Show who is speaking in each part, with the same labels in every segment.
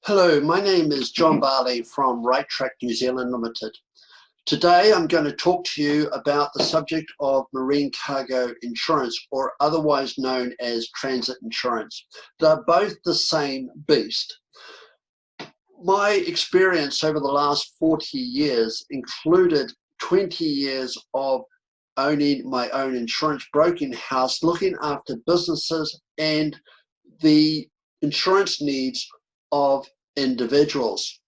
Speaker 1: Hello, my name is John Barley from Right Track New Zealand Limited. Today I'm going to talk to you about the subject of marine cargo insurance, or otherwise known as transit insurance. They're both the same beast. My experience over the last 40 years included 20 years of owning my own insurance broking house, looking after businesses and the insurance needs of individuals.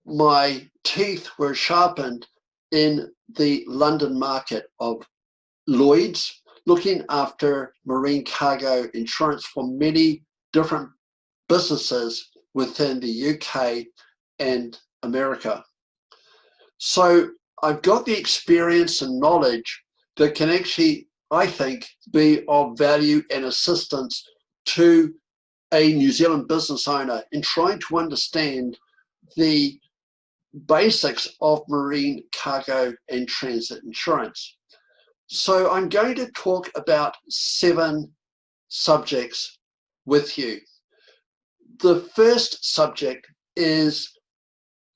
Speaker 1: My teeth were sharpened in the London market of Lloyd's, looking after marine cargo insurance for many different businesses within the UK and America. So I've got the experience and knowledge that can actually, I think, be of value and assistance to a New Zealand business owner in trying to understand the basics of marine cargo and transit insurance. So I'm going to talk about 7 subjects with you. The first subject is,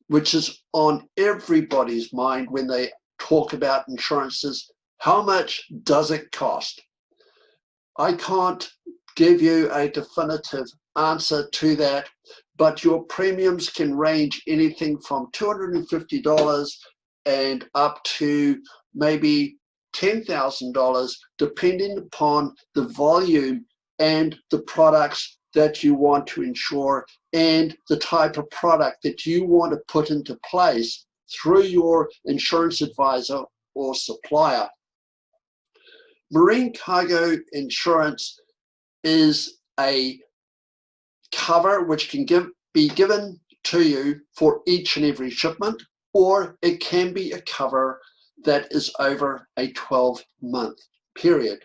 Speaker 1: which is on everybody's mind when they talk about insurances, how much does it cost? I can't give you a definitive answer to that, but your premiums can range anything from $250 and up to maybe $10,000, depending upon the volume and the products that you want to insure and the type of product that you want to put into place through your insurance advisor or supplier. Marine cargo insurance is a cover which can be given to you for each and every shipment, or it can be a cover that is over a 12-month period.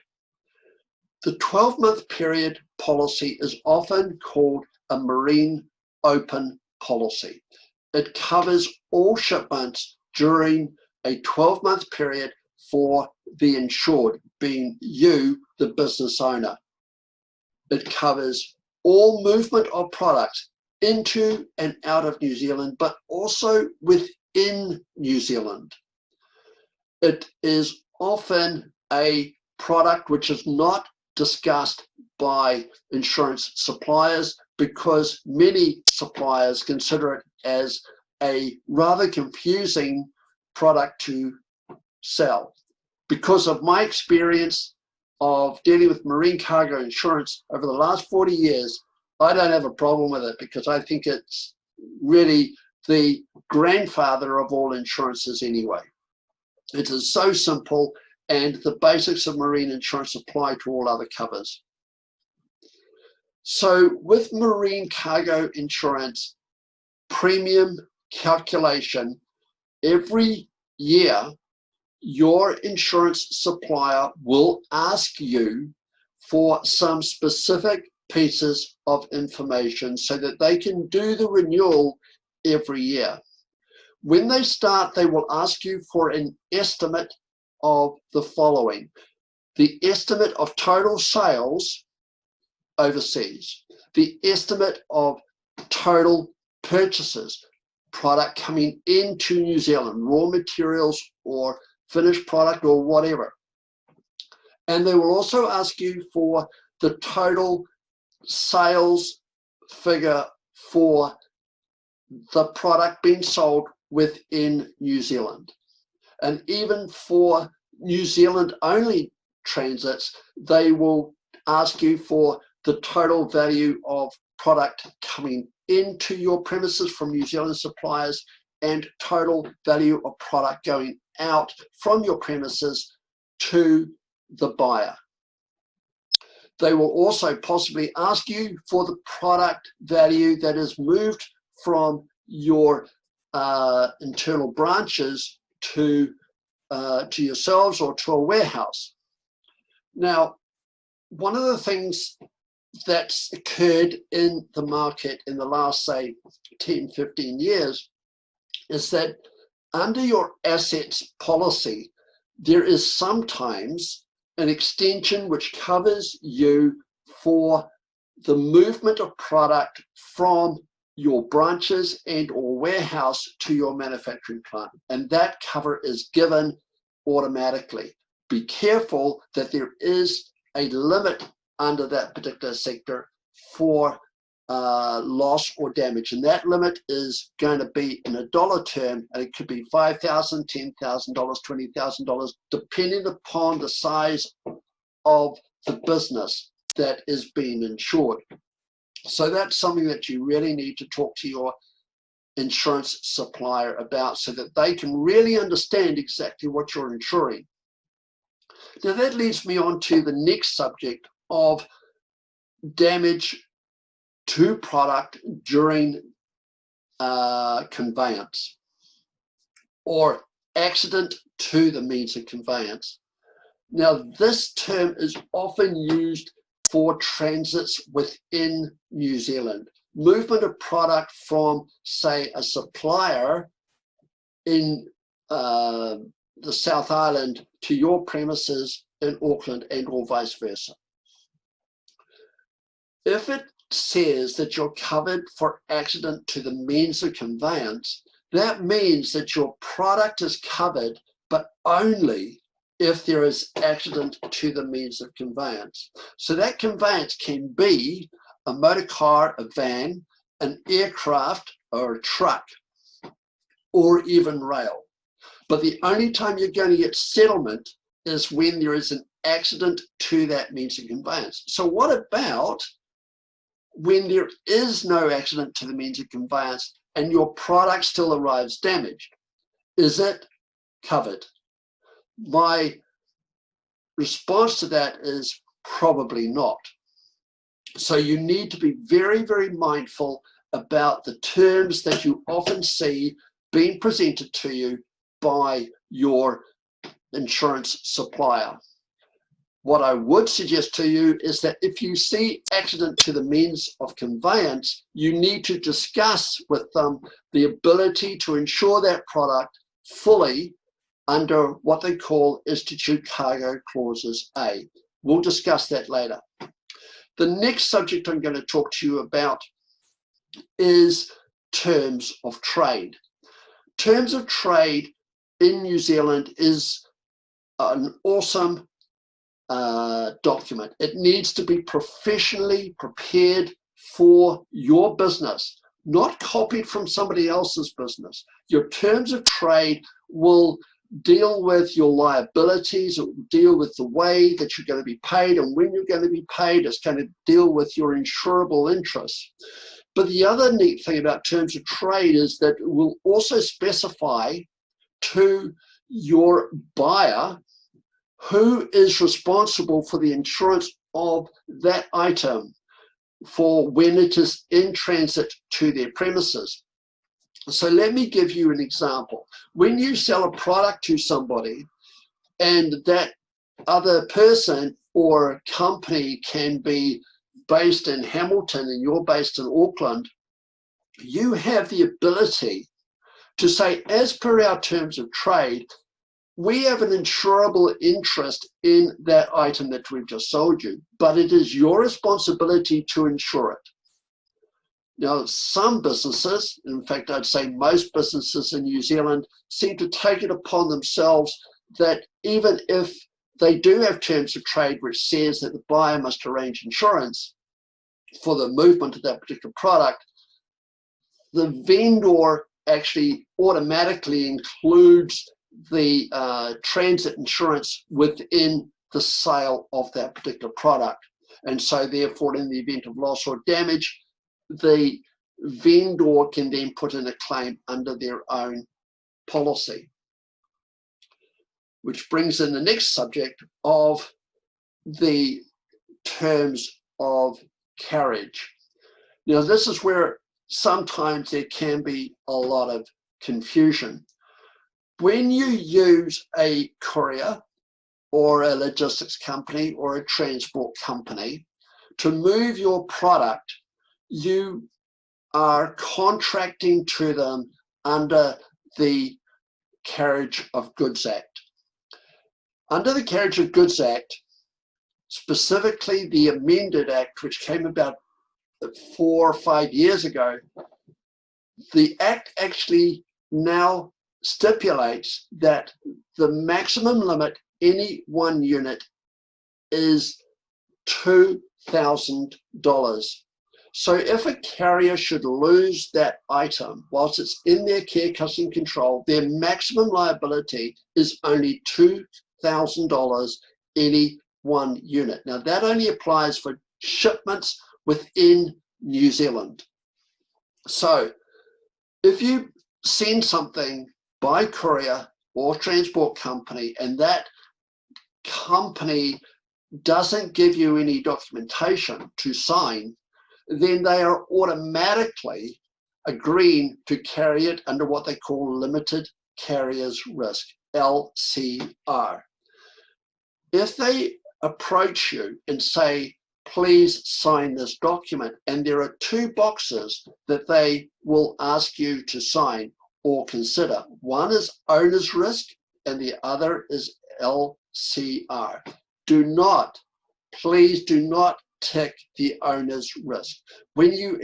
Speaker 1: The 12-month period policy is often called a marine open policy. It covers all shipments during a 12-month period for the insured, being you, the business owner. It covers all movement of products into and out of New Zealand, but also within New Zealand. It is often a product which is not discussed by insurance suppliers because many suppliers consider it as a rather confusing product to sell. Because of my experience of dealing with marine cargo insurance over the last 40 years, I don't have a problem with it because I think it's really the grandfather of all insurances anyway. It is so simple, and the basics of marine insurance apply to all other covers. So with marine cargo insurance premium calculation, every year your insurance supplier will ask you for some specific pieces of information so that they can do the renewal every year. When they start, they will ask you for an estimate of the following: the estimate of total sales overseas, the estimate of total purchases, product coming into New Zealand, raw materials or finished product or whatever. And they will also ask you for the total sales figure for the product being sold within New Zealand. And even for New Zealand only transits, they will ask you for the total value of product coming into your premises from New Zealand suppliers and total value of product going out from your premises to the buyer. They will also possibly ask you for the product value that is moved from your internal branches to yourselves or to a warehouse. Now, one of the things that's occurred in the market in the last, say, 10, 15 years is that under your assets policy, there is sometimes an extension which covers you for the movement of product from your branches and or warehouse to your manufacturing plant. And that cover is given automatically. Be careful that there is a limit under that particular sector for loss or damage, and that limit is going to be in a dollar term, and it could be $5,000, $10,000, $20,000, depending upon the size of the business that is being insured. So that's something that you really need to talk to your insurance supplier about, so that they can really understand exactly what you're insuring. Now that leads me on to the next subject of damage to product during conveyance, or accident to the means of conveyance. Now this term is often used for transits within New Zealand. Movement of product from, say, a supplier in the South Island to your premises in Auckland, and or vice versa. If it says that you're covered for accident to the means of conveyance, that means that your product is covered, but only if there is accident to the means of conveyance. So that conveyance can be a motor car, a van, an aircraft, or a truck, or even rail. But the only time you're going to get settlement is when there is an accident to that means of conveyance. So what about when there is no accident to the means of conveyance and your product still arrives damaged? Is it covered? My response to that is probably not. So you need to be very, very mindful about the terms that you often see being presented to you by your insurance supplier. What I would suggest to you is that if you see accident to the means of conveyance, you need to discuss with them the ability to insure that product fully under what they call Institute Cargo Clauses A. We'll discuss that later. The next subject I'm going to talk to you about is terms of trade. Terms of trade in New Zealand is an awesome document. It needs to be professionally prepared for your business, not copied from somebody else's business. Your terms of trade will deal with your liabilities, it will deal with the way that you're going to be paid and when you're going to be paid. It's going to deal with your insurable interests. But the other neat thing about terms of trade is that it will also specify to your buyer who is responsible for the insurance of that item for when it is in transit to their premises. So let me give you an example. When you sell a product to somebody and that other person or company can be based in Hamilton and you're based in Auckland, you have the ability to say, as per our terms of trade, we have an insurable interest in that item that we've just sold you, but it is your responsibility to insure it. Now, some businesses, in fact, I'd say most businesses in New Zealand, seem to take it upon themselves that even if they do have terms of trade which says that the buyer must arrange insurance for the movement of that particular product, the vendor actually automatically includes the transit insurance within the sale of that particular product. And so therefore, in the event of loss or damage, the vendor can then put in a claim under their own policy. Which brings in the next subject of the terms of carriage. Now, this is where sometimes there can be a lot of confusion. When you use a courier or a logistics company or a transport company to move your product, you are contracting to them under the Carriage of Goods Act. Under the Carriage of Goods Act, specifically the amended act, which came about 4 or 5 years ago, The Act actually now stipulates that the maximum limit any one unit is $2,000. So if a carrier should lose that item whilst it's in their care, custody, and control, their maximum liability is only $2,000 any one unit. Now that only applies for shipments within New Zealand. So if you send something by courier or transport company and that company doesn't give you any documentation to sign, then they are automatically agreeing to carry it under what they call limited carrier's risk, LCR. If they approach you and say, please sign this document, and there are two boxes that they will ask you to sign or consider. One is owner's risk and the other is LCR. Please do not tick the owner's risk. When you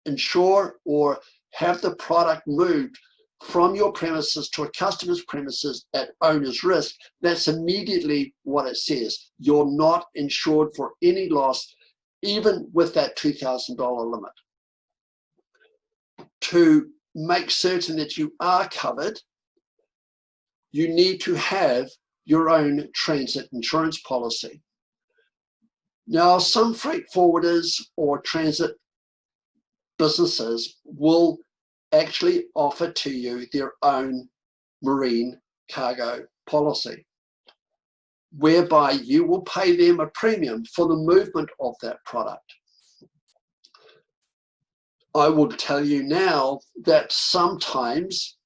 Speaker 1: insure or have the product moved from your premises to a customer's premises at owner's risk, that's immediately what it says. You're not insured for any loss, even with that $2,000 limit. To make certain that you are covered, you need to have your own transit insurance policy. Now, some freight forwarders or transit businesses will actually offer to you their own marine cargo policy, whereby you will pay them a premium for the movement of that product. I will tell you now that sometimes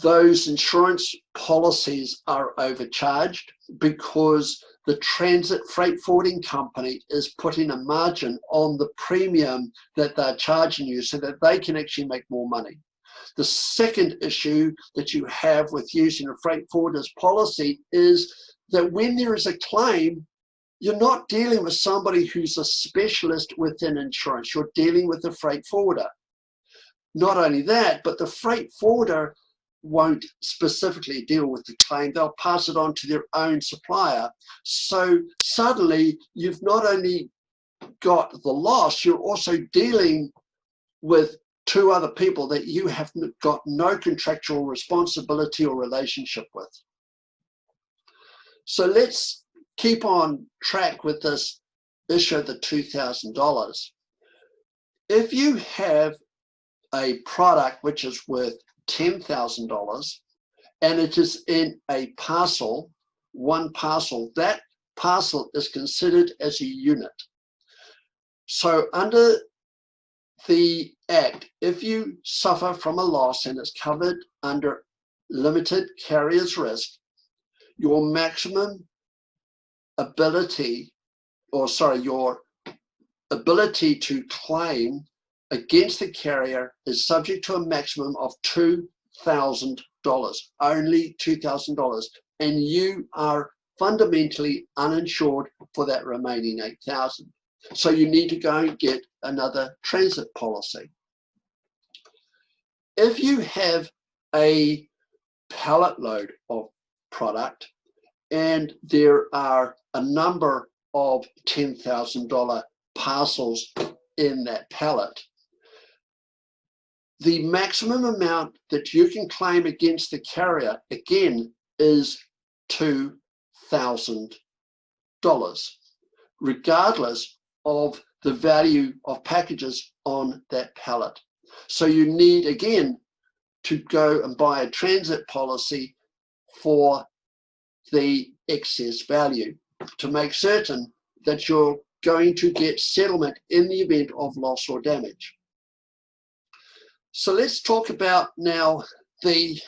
Speaker 1: those insurance policies are overcharged because the transit freight forwarding company is putting a margin on the premium that they're charging you so that they can actually make more money. The second issue that you have with using a freight forwarder's policy is that when there is a claim, you're not dealing with somebody who's a specialist within insurance. You're dealing with a freight forwarder. Not only that, but the freight forwarder won't specifically deal with the claim. They'll pass it on to their own supplier. So suddenly you've not only got the loss, you're also dealing with two other people that you have got no contractual responsibility or relationship with. So let's keep on track with this issue of the $2,000. If you have a product which is worth $10,000 and it is in a parcel, one parcel, that parcel is considered as a unit. So under the Act, if you suffer from a loss and it's covered under limited carrier's risk, your maximum ability, your ability to claim against the carrier is subject to a maximum of $2,000, only $2,000, and you are fundamentally uninsured for that remaining $8,000. So you need to go and get another transit policy. If you have a pallet load of product and there are a number of $10,000 parcels in that pallet, the maximum amount that you can claim against the carrier, again, is $2,000, regardless of the value of packages on that pallet. So you need, again, to go and buy a transit policy for the excess value to make certain that you're going to get settlement in the event of loss or damage. So let's talk about now the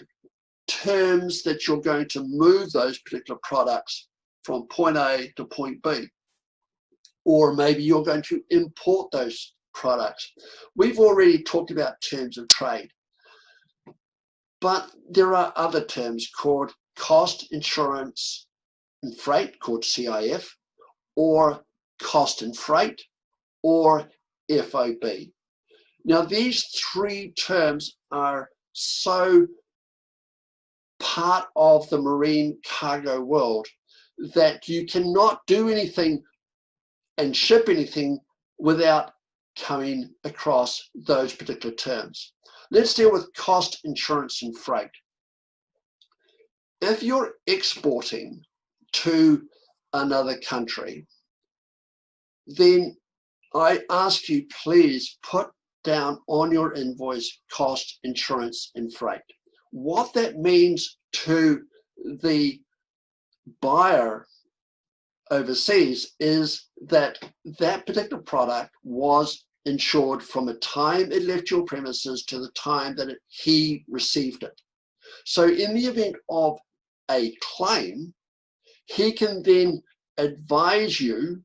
Speaker 1: terms that you're going to move those particular products from point A to point B. Or maybe you're going to import those products. We've already talked about terms of trade, but there are other terms called cost, insurance, and freight, called CIF, or cost and freight, or FOB. Now, these three terms are so part of the marine cargo world that you cannot do anything and ship anything without coming across those particular terms. Let's deal with cost, insurance, and freight. If you're exporting to another country, then I ask you, please put down on your invoice cost, insurance, and freight. What that means to the buyer overseas is that that particular product was insured from the time it left your premises to the time that he received it. So in the event of a claim, he can then advise you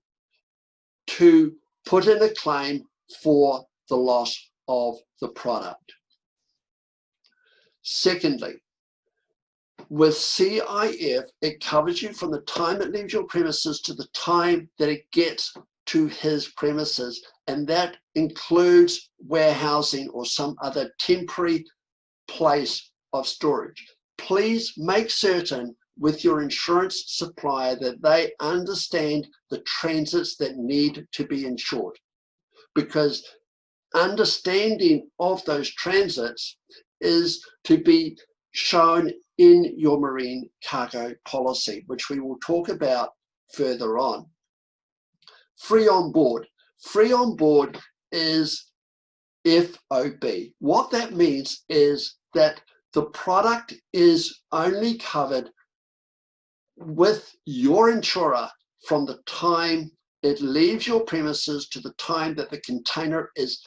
Speaker 1: to put in a claim for the loss of the product. Secondly, with CIF, it covers you from the time it leaves your premises to the time that it gets to his premises, and that includes warehousing or some other temporary place of storage. Please make certain with your insurance supplier that they understand the transits that need to be insured, because understanding of those transits is to be shown in your marine cargo policy, which we will talk about further on. Free on board. Free on board is FOB. What that means is that the product is only covered with your insurer from the time it leaves your premises to the time that the container is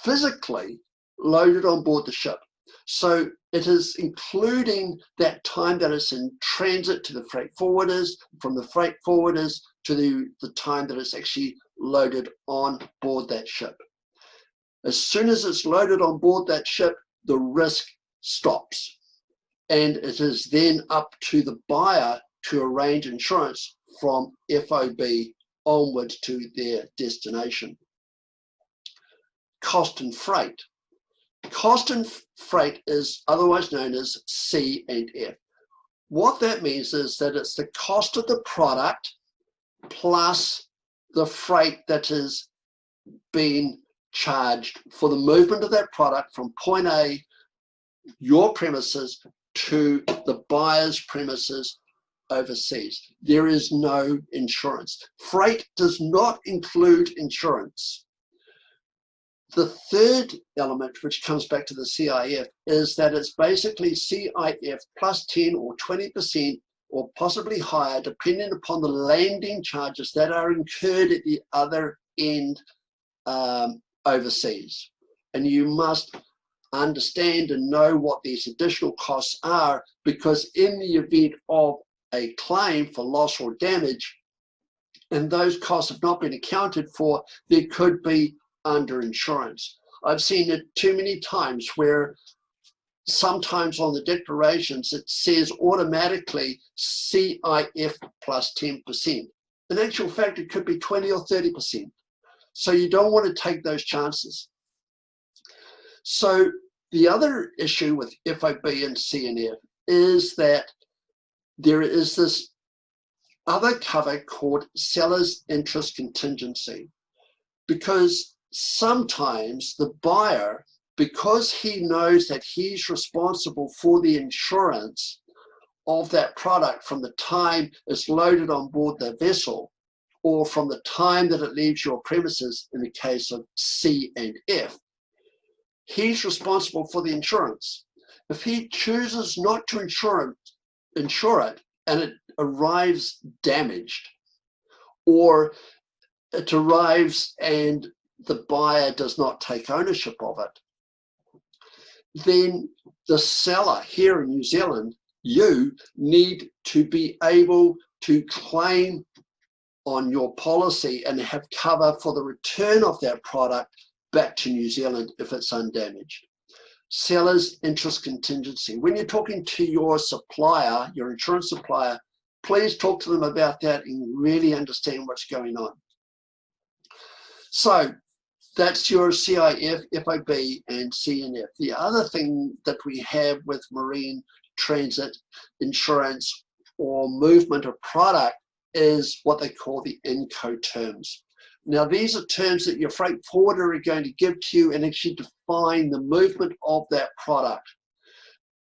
Speaker 1: physically loaded on board the ship. So it is including that time that it's in transit to the freight forwarders, from the freight forwarders to the time that it's actually loaded on board that ship. As soon as it's loaded on board that ship, the risk stops. And it is then up to the buyer to arrange insurance from FOB onwards to their destination. Cost and freight. Cost and freight is otherwise known as C and F. What that means is that it's the cost of the product plus the freight that is being charged for the movement of that product from point A, your premises, to the buyer's premises overseas. There is no insurance. Freight does not include insurance. The third element, which comes back to the CIF, is that it's basically CIF plus 10 or 20% or possibly higher, depending upon the landing charges that are incurred at the other end overseas. And you must understand and know what these additional costs are, because in the event of a claim for loss or damage, and those costs have not been accounted for, there could be under insurance. I've seen it too many times where sometimes on the declarations it says automatically CIF plus 10%. In actual fact, it could be 20 or 30%. So you don't want to take those chances. So the other issue with FOB and CNF is that there is this other cover called seller's interest contingency, because sometimes the buyer, because he knows that he's responsible for the insurance of that product from the time it's loaded on board the vessel or from the time that it leaves your premises in the case of C and F, he's responsible for the insurance. If he chooses not to insure it and it arrives damaged, or it arrives and the buyer does not take ownership of it, then the seller here in New Zealand, you need to be able to claim on your policy and have cover for the return of that product back to New Zealand if it's undamaged. Seller's interest contingency. When you're talking to your supplier, your insurance supplier, please talk to them about that and really understand what's going on. So That's your CIF, FOB, and CNF. The other thing that we have with marine transit insurance or movement of product is what they call the Incoterms. Now, these are terms that your freight forwarder are going to give to you and actually define the movement of that product,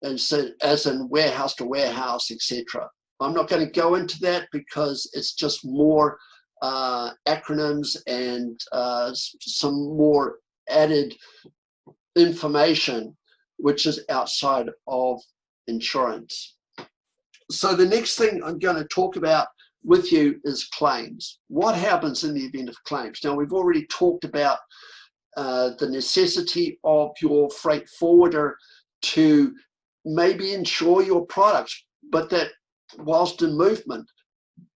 Speaker 1: and so as in warehouse to warehouse, etc. I'm not going to go into that because it's just more acronyms and some more added information which is outside of insurance. So the next thing I'm going to talk about with you is claims. What happens in the event of claims? Now, we've already talked about the necessity of your freight forwarder to maybe insure your products, but that whilst in movement,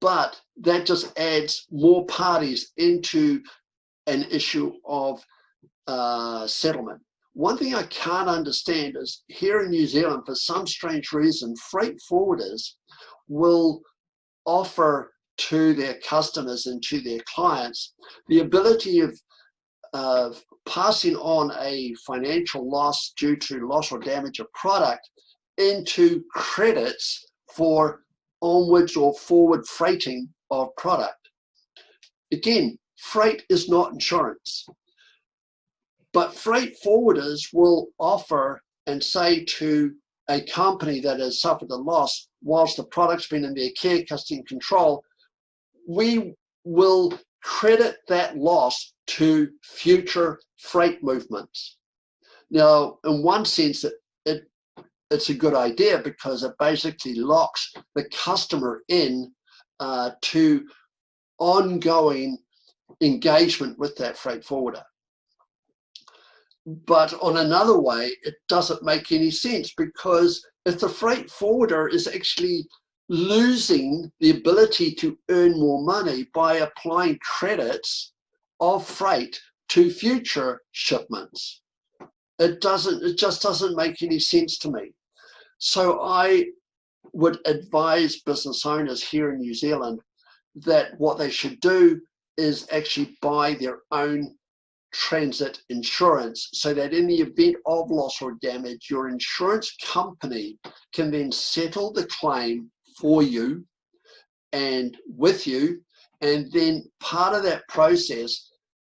Speaker 1: but that just adds more parties into an issue of settlement. One thing I can't understand is here in New Zealand, for some strange reason, freight forwarders will offer to their customers and to their clients the ability of passing on a financial loss due to loss or damage of product into credits for onwards or forward freighting of product. Again, freight is not insurance, but freight forwarders will offer and say to a company that has suffered a loss whilst the product's been in their care, custody, and control, we will credit that loss to future freight movements. Now, in one sense, it's a good idea because it basically locks the customer in to ongoing engagement with that freight forwarder. But on another way, it doesn't make any sense, because if the freight forwarder is actually losing the ability to earn more money by applying credits of freight to future shipments, it just doesn't make any sense to me. So I would advise business owners here in New Zealand that what they should do is actually buy their own transit insurance, so that in the event of loss or damage, your insurance company can then settle the claim for you and with you. And then part of that process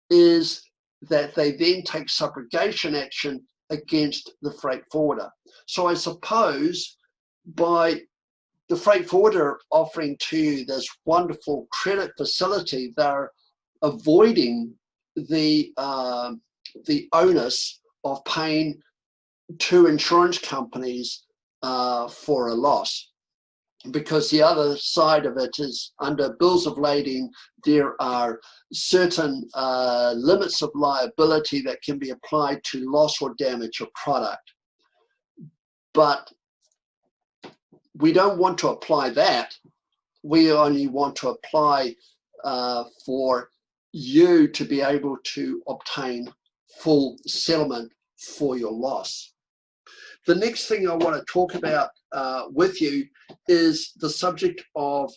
Speaker 1: is that they then take subrogation action against the freight forwarder. So I suppose by the freight forwarder offering to you this wonderful credit facility, they're avoiding the onus of paying to insurance companies for a loss. Because the other side of it is, under bills of lading, there are certain limits of liability that can be applied to loss or damage of product. But we don't want to apply that. We only want to apply for you to be able to obtain full settlement for your loss. The next thing I want to talk about with you is the subject of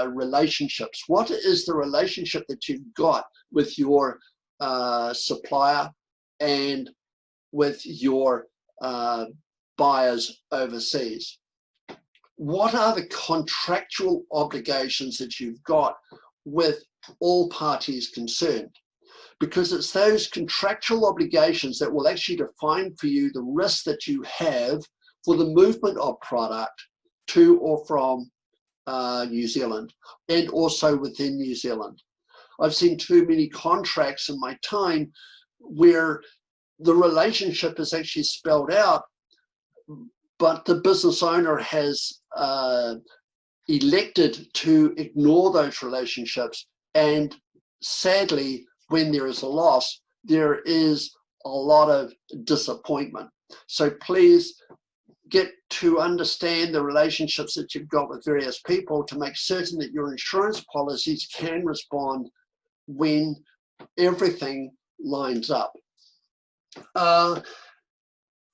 Speaker 1: relationships. What is the relationship that you've got with your supplier and with your buyers overseas? What are the contractual obligations that you've got with all parties concerned? Because it's those contractual obligations that will actually define for you the risk that you have for the movement of product to or from New Zealand, and also within New Zealand. I've seen too many contracts in my time where the relationship is actually spelled out, but the business owner has elected to ignore those relationships, and sadly, when there is a loss, there is a lot of disappointment. So please get to understand the relationships that you've got with various people to make certain that your insurance policies can respond when everything lines up.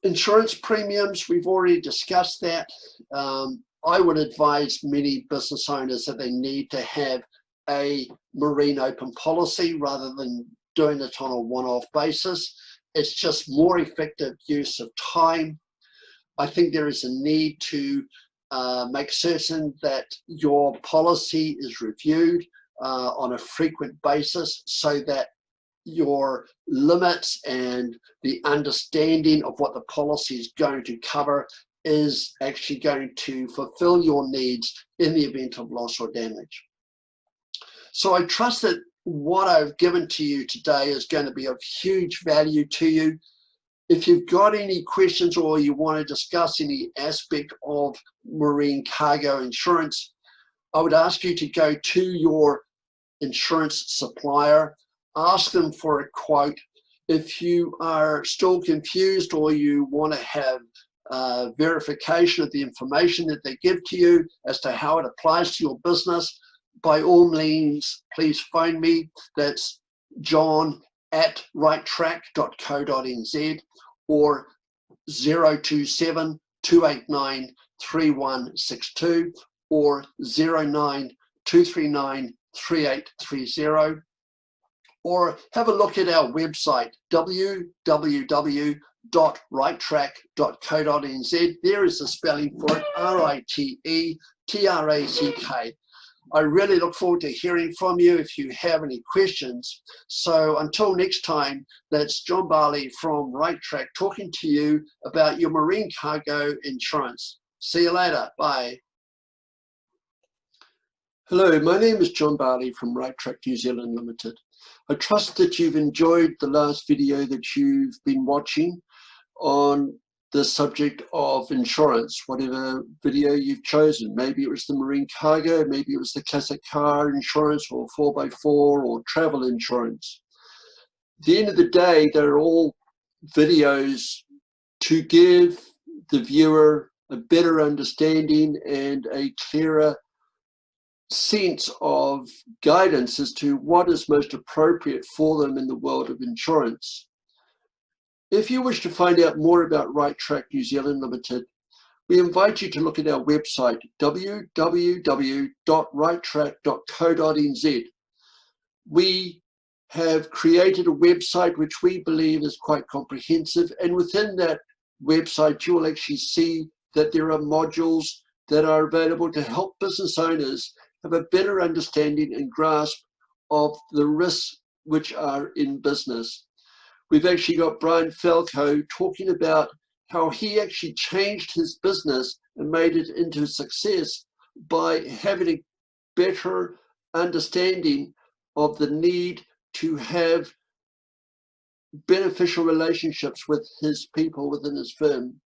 Speaker 1: Insurance premiums, we've already discussed that. I would advise many business owners that they need to have a marine open policy rather than doing it on a one-off basis. It's just more effective use of time. I think there is a need to make certain that your policy is reviewed on a frequent basis so that your limits and the understanding of what the policy is going to cover is actually going to fulfill your needs in the event of loss or damage. So I trust that what I've given to you today is going to be of huge value to you. If you've got any questions or you want to discuss any aspect of marine cargo insurance, I would ask you to go to your insurance supplier, ask them for a quote. If you are still confused or you want to have verification of the information that they give to you as to how it applies to your business, by all means, please phone me. That's john@righttrack.co.nz or 027 289 3162 or 09 239 3830, or have a look at our website www.righttrack.co.nz. There is the spelling for it, RITETRACK. I really look forward to hearing from you if you have any questions. So until next time, that's John Barley from Right Track talking to you about your marine cargo insurance. See you later. Bye. Hello, my name is John Barley from Right Track New Zealand Limited. I trust that you've enjoyed the last video that you've been watching on the subject of insurance, whatever video you've chosen. Maybe it was the marine cargo, maybe it was the classic car insurance or 4x4 or travel insurance. At the end of the day, they're all videos to give the viewer a better understanding and a clearer sense of guidance as to what is most appropriate for them in the world of insurance. If you wish to find out more about Right Track New Zealand Limited, we invite you to look at our website, www.righttrack.co.nz. We have created a website which we believe is quite comprehensive, and within that website you will actually see that there are modules that are available to help business owners have a better understanding and grasp of the risks which are in business. We've actually got Brian Falco talking about how he actually changed his business and made it into a success by having a better understanding of the need to have beneficial relationships with his people within his firm.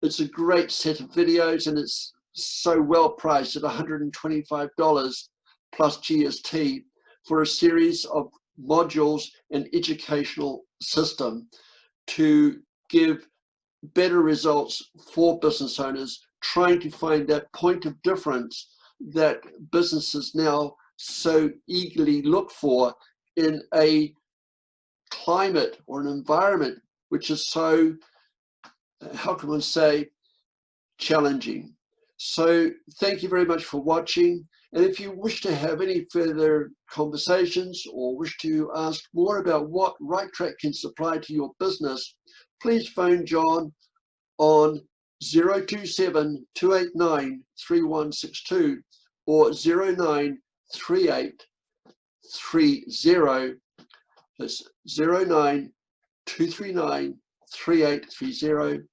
Speaker 1: It's a great set of videos and it's so well priced at $125 plus GST for a series of modules and educational system to give better results for business owners trying to find that point of difference that businesses now so eagerly look for in a climate or an environment which is so, how can one say, challenging. So thank you very much for watching. And if you wish to have any further conversations or wish to ask more about what Right Track can supply to your business, please phone John on 027 289 3162 or 09 3830. That's 09 239 3830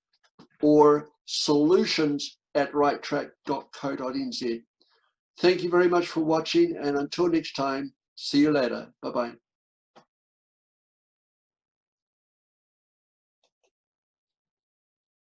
Speaker 1: or solutions@righttrack.co.nz. Thank you very much for watching, and until next time, see you later. Bye-bye.